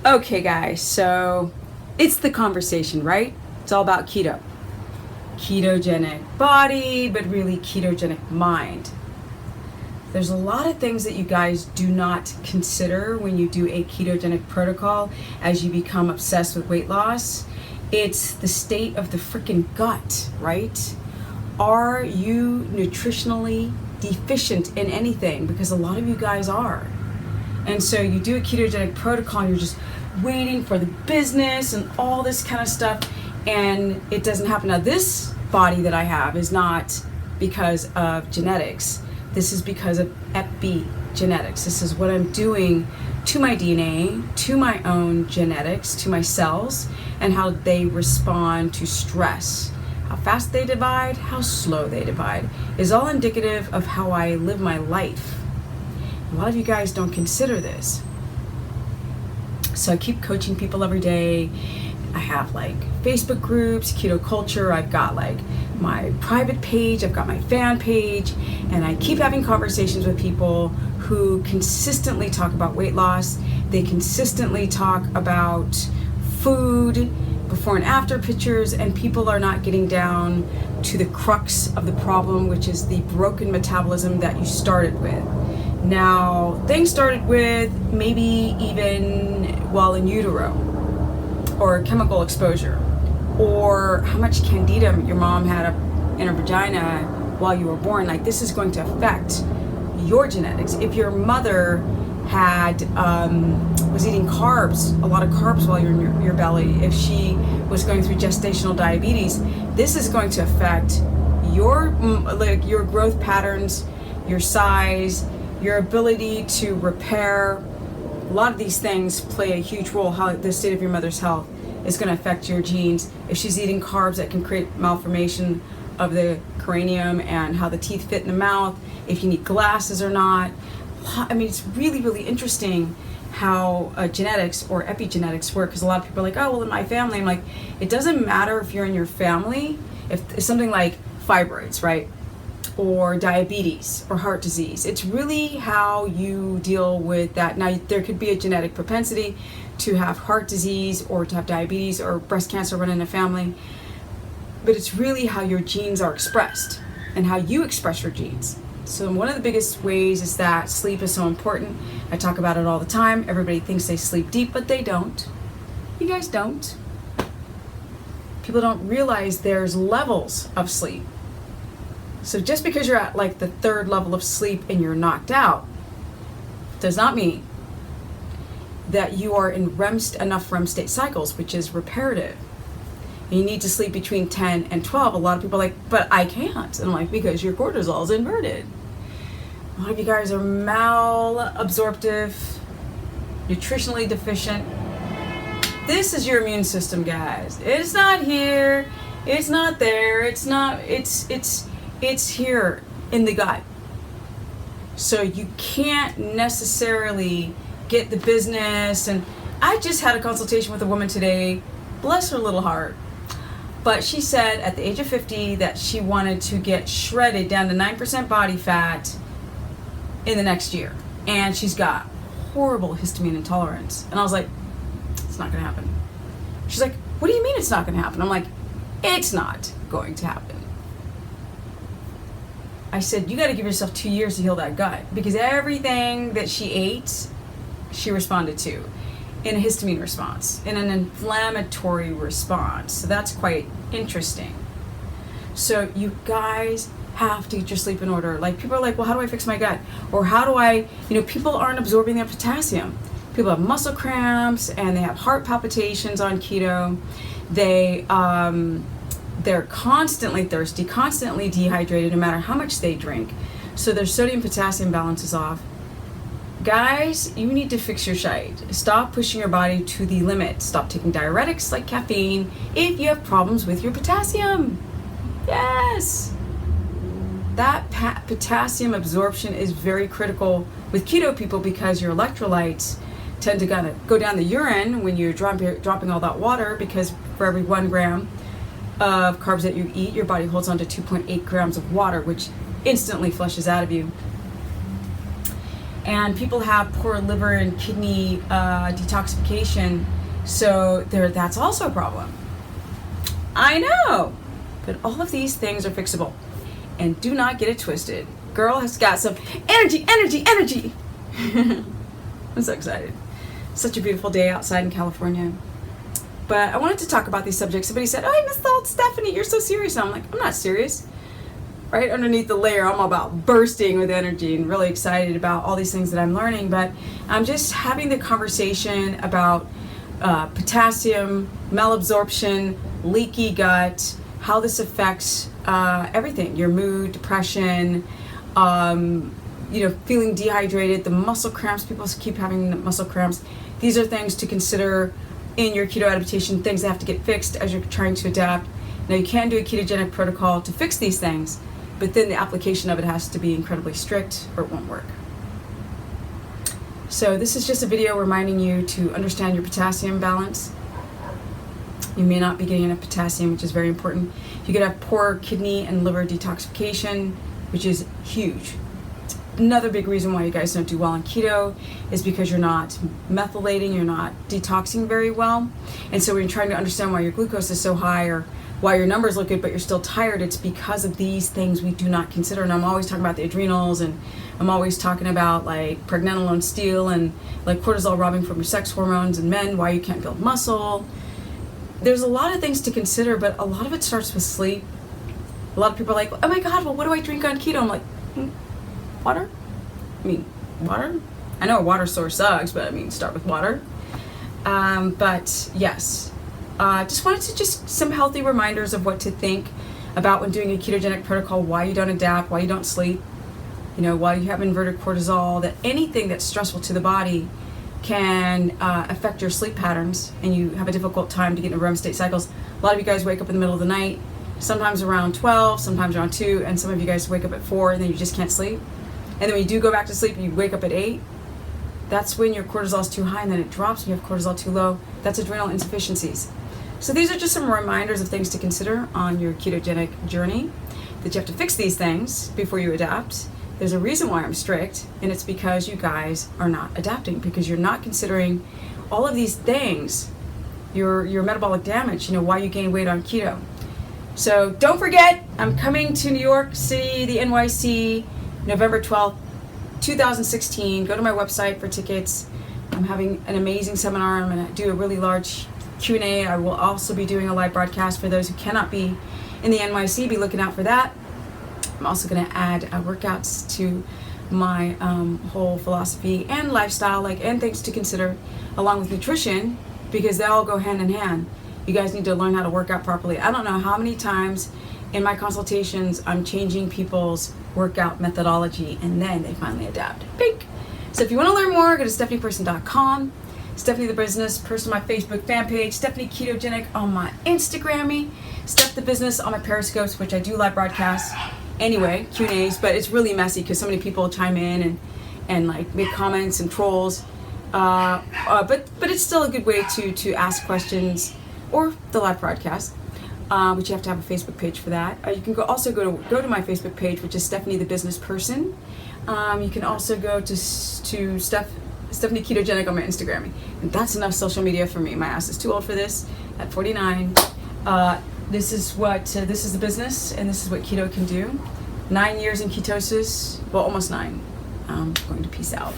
Okay, guys, so it's the conversation, right? It's all about keto. Ketogenic body, but really ketogenic mind. There's a lot of things that you guys do not consider when you do a ketogenic protocol as you become obsessed with weight loss. It's the state of the freaking gut, right? Are you nutritionally deficient in anything? Because a lot of you guys are. And so you do a ketogenic protocol and you're just waiting for the business and all this kind of stuff, and it doesn't happen. Now, this body that I have is not because of genetics. This is because of epigenetics. This is what I'm doing to my DNA, to my own genetics, to my cells, and how they respond to stress. How fast they divide, how slow they divide, is all indicative of how I live my life. A lot of you guys don't consider this. So I keep coaching people every day. I have like Facebook groups, keto culture. I've got like my private page, I've got my fan page, and I keep having conversations with people who consistently talk about weight loss. They consistently talk about food, before and after pictures, and people are not getting down to the crux of the problem, which is the broken metabolism that you started with. Now, things started with maybe even while in utero, or chemical exposure, or how much candida your mom had in her vagina while you were born. Like, this is going to affect your genetics. If your mother had was eating carbs, a lot of carbs while you're in your belly, if she was going through gestational diabetes, this is going to affect your growth patterns, your size, your ability to repair. A lot of these things play a huge role. How the state of your mother's health is going to affect your genes. If she's eating carbs, that can create malformation of the cranium and how the teeth fit in the mouth, if you need glasses or not. I mean, it's really, really interesting how genetics or epigenetics work, because a lot of people are like, oh, well, in my family. I'm like, it doesn't matter if you're in your family, if something like fibroids, right? Or diabetes or heart disease. It's really how you deal with that. Now, there could be a genetic propensity to have heart disease or to have diabetes or breast cancer run in a family, but it's really how your genes are expressed and how you express your genes. So one of the biggest ways is that sleep is so important. I talk about it all the time. Everybody thinks they sleep deep, but they don't. You guys don't. People don't realize there's levels of sleep. So just because you're at like the third level of sleep and you're knocked out does not mean that you are in enough REM state cycles, which is reparative. And you need to sleep between 10 and 12. A lot of people are like, but I can't. And I'm like, because your cortisol is inverted. A lot of you guys are malabsorptive, nutritionally deficient. This is your immune system, guys. It's not here. It's not there. It's here in the gut. So you can't necessarily get the business. And I just had a consultation with a woman today, bless her little heart, but she said at the age of 50 that she wanted to get shredded down to 9% body fat in the next year. And she's got horrible histamine intolerance. And I was like, it's not gonna happen. She's like, what do you mean it's not gonna happen? I'm like, it's not going to happen. I said, you got to give yourself 2 years to heal that gut, because everything that she ate, she responded to in a histamine response, in an inflammatory response. So that's quite interesting. So you guys have to get your sleep in order. Like, people are like, well, how do I fix my gut? Or how do I, people aren't absorbing their potassium. People have muscle cramps and they have heart palpitations on keto. They're constantly thirsty, constantly dehydrated, no matter how much they drink. So their sodium potassium balance is off. Guys, you need to fix your shite. Stop pushing your body to the limit. Stop taking diuretics like caffeine if you have problems with your potassium. Yes. That potassium absorption is very critical with keto people, because your electrolytes tend to kind of go down the urine when you're dropping all that water, because for every 1 gram of carbs that you eat, your body holds on to 2.8 grams of water, which instantly flushes out of you. and people have poor liver and kidney detoxification, so that's also a problem. I know, but all of these things are fixable, and do not get it twisted. Girl has got some energy. I'm so excited. Such a beautiful day outside in California. But I wanted to talk about these subjects. Somebody said, "Oh, I missed the old Stephanie. You're so serious." And I'm like, I'm not serious. Right underneath the layer, I'm about bursting with energy and really excited about all these things that I'm learning. But I'm just having the conversation about potassium, malabsorption, leaky gut, how this affects everything, your mood, depression, feeling dehydrated, the muscle cramps. People keep having the muscle cramps. These are things to consider in your keto adaptation, things that have to get fixed as you're trying to adapt. Now, you can do a ketogenic protocol to fix these things, but then the application of it has to be incredibly strict or it won't work. So this is just a video reminding you to understand your potassium balance. You may not be getting enough potassium, which is very important. You could have poor kidney and liver detoxification, which is huge. Another big reason why you guys don't do well on keto is because you're not methylating, you're not detoxing very well. And so when you're trying to understand why your glucose is so high or why your numbers look good but you're still tired, it's because of these things we do not consider. And I'm always talking about the adrenals, and I'm always talking about like pregnenolone steal and like cortisol robbing from your sex hormones and men, why you can't build muscle. There's a lot of things to consider, but a lot of it starts with sleep. A lot of people are like, "Oh my God, well, what do I drink on keto?" I'm like, water? I mean, water? I know a water source sucks, but I mean, start with water. But yes, just wanted to some healthy reminders of what to think about when doing a ketogenic protocol, why you don't adapt, why you don't sleep, why you have inverted cortisol, that anything that's stressful to the body can affect your sleep patterns, and you have a difficult time to get into REM state cycles. A lot of you guys wake up in the middle of the night, sometimes around 12, sometimes around 2, and some of you guys wake up at 4 and then you just can't sleep. And then when you do go back to sleep, you wake up at 8. That's when your cortisol is too high, and then it drops when you have cortisol too low. That's adrenal insufficiencies. So these are just some reminders of things to consider on your ketogenic journey, that you have to fix these things before you adapt. There's a reason why I'm strict, and it's because you guys are not adapting, because you're not considering all of these things, your metabolic damage, why you gain weight on keto. So don't forget, I'm coming to New York City, the NYC, November 12th, 2016. Go to my website for tickets. I'm having an amazing seminar. I'm going to do a really large Q&A. I will also be doing a live broadcast for those who cannot be in the NYC. Be looking out for that. I'm also going to add workouts to my whole philosophy and lifestyle, and things to consider along with nutrition, because they all go hand in hand. You guys need to learn how to work out properly. I don't know how many times in my consultations I'm changing people's workout methodology, and then they finally adapt. Pink. So if you want to learn more, go to stephanieperson.com. Stephanie the Business Person on my Facebook fan page, Stephanie Ketogenic on my Instagrammy, Steph the Business on my Periscopes, which I do live broadcasts anyway, Q&As, but it's really messy because so many people chime in and make comments and trolls. But it's still a good way to ask questions, or the live broadcast. But you have to have a Facebook page for that. You can also go to my Facebook page, which is Stephanie the Business Person. You can also go to Stephanie Ketogenic on my Instagram. And that's enough social media for me. My ass is too old for this at 49. This is the business, and this is what keto can do. 9 years in ketosis, well, almost 9. I'm going to peace out.